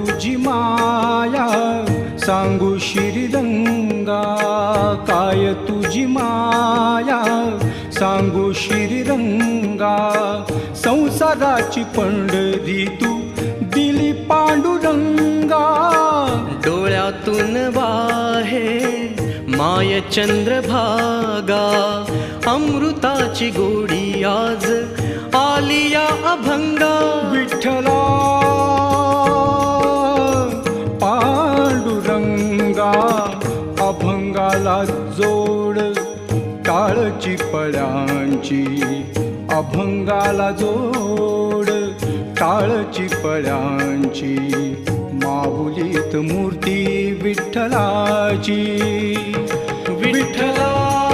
तुझी माया सांगू श्रीरंगा, काय तुझी माया सांगू श्रीरंगा. संसाराची पंढरी तू दिली पांडुरंगा. डोळ्यातून वाहे माय चंद्रभागा, अमृताची गोडी आज आलिया अभंगा. विठ्ठला पांडुरंगा, अभंगाला जोड टाळची पळ्यांची. अभंगाला जोड टाळची पळ्यांची. माऊलीत मूर्ती विठ्ठलाची. विठ्ठला